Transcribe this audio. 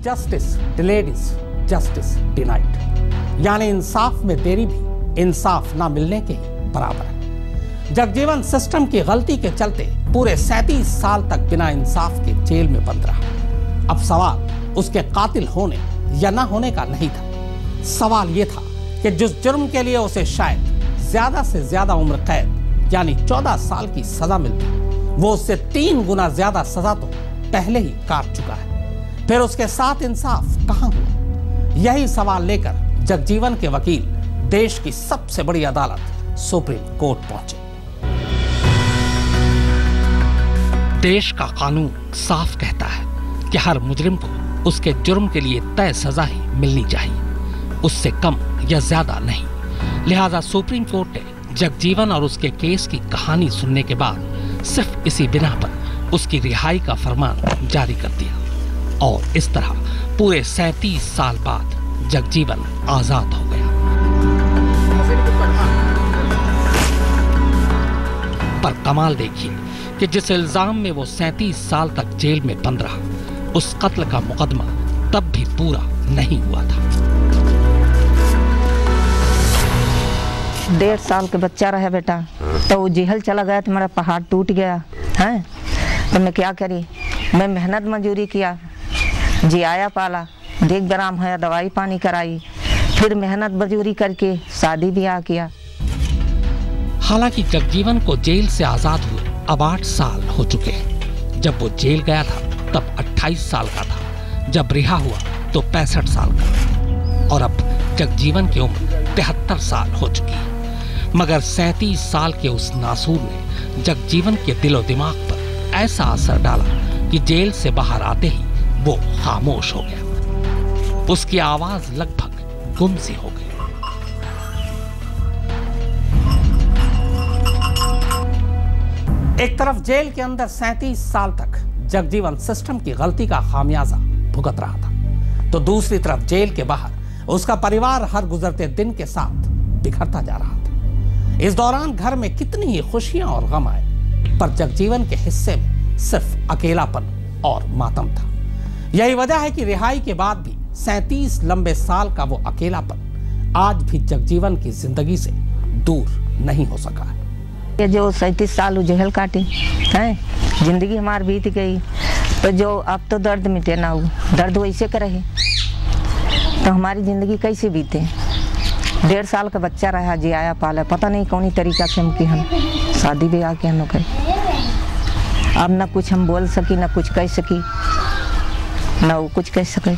Justice delayed is justice denied, यानी इंसाफ में देरी भी इंसाफ ना मिलने के बराबर है। जगजीवन सिस्टम की गलती के चलते पूरे 37 साल तक बिना इंसाफ के जेल में बंद रहा। अब सवाल उसके कातिल होने या ना होने का नहीं था, सवाल यह था कि जिस जुर्म के लिए उसे शायद ज्यादा से ज्यादा उम्र कैद यानी 14 साल की सजा मिलती, वो उससे 3 गुना ज्यादा सजा तो पहले ही काट चुका है। फिर उसके साथ इंसाफ कहां हुआ? यही सवाल लेकर जगजीवन के वकील देश की सबसे बड़ी अदालत सुप्रीम कोर्ट पहुंचे। देश का कानून साफ कहता है कि हर मुजरिम को उसके जुर्म के लिए तय सजा ही मिलनी चाहिए, उससे कम या ज्यादा नहीं। लिहाजा सुप्रीम कोर्ट ने जगजीवन और उसके केस की कहानी सुनने के बाद सिर्फ इसी बिना पर उसकी रिहाई का फरमान जारी कर दिया और इस तरह पूरे 37 साल बाद जगजीवन आजाद हो गया। पर कमाल देखिए कि जिस इल्जाम में वो 37 साल तक जेल में बंद रहा, उस कत्ल का मुकदमा तब भी पूरा नहीं हुआ था। 1.5 साल के बच्चा रहा बेटा, तो वो जेल चला गया तो मेरा पहाड़ टूट गया है। तो मैं क्या करी, मैं मेहनत मजदूरी किया, जी आया पाला, 1 ग्राम है दवाई पानी कराई, फिर मेहनत मजदूरी करके शादी ब्याह किया। हालांकि जगजीवन को जेल से आजाद हुए अब 8 साल हो चुके हैं। जब वो जेल गया था तब 28 साल का था, जब रिहा हुआ तो 65 साल का, और अब जगजीवन की उम्र 73 साल हो चुकी है। मगर 37 साल के उस नासूर ने जगजीवन के दिलो दिमाग पर ऐसा असर डाला कि जेल से बाहर आते ही वो खामोश हो गया। उसकी आवाज लगभग गुम सी हो गई। एक तरफ जेल के अंदर 37 साल तक जगजीवन सिस्टम की गलती का खामियाजा भुगत रहा था, तो दूसरी तरफ जेल के बाहर उसका परिवार हर गुजरते दिन के साथ बिखरता जा रहा था। इस दौरान घर में कितनी ही खुशियां और गम आए, पर जगजीवन के हिस्से में सिर्फ अकेलापन और मातम था। यही वजह है कि रिहाई के बाद भी 37 लंबे साल का वो अकेलापन आज भी जगजीवन की जिंदगी से दूर नहीं हो सका है। ये जो 37 साल जेल काटी है, जिंदगी हमारी बीत गई, तो जो अब तो दर्द मिटे ना हो, दर्द वैसे करे है, तो हमारी जिंदगी कैसे बीते। 1.5 साल का बच्चा रहा, जी आया पाला, पता नहीं कौन तरीका से हम शादी ब्याह के हम लोग। अब ना कुछ हम बोल सकी, ना कुछ कह सकी, ना वो कुछ कह सके।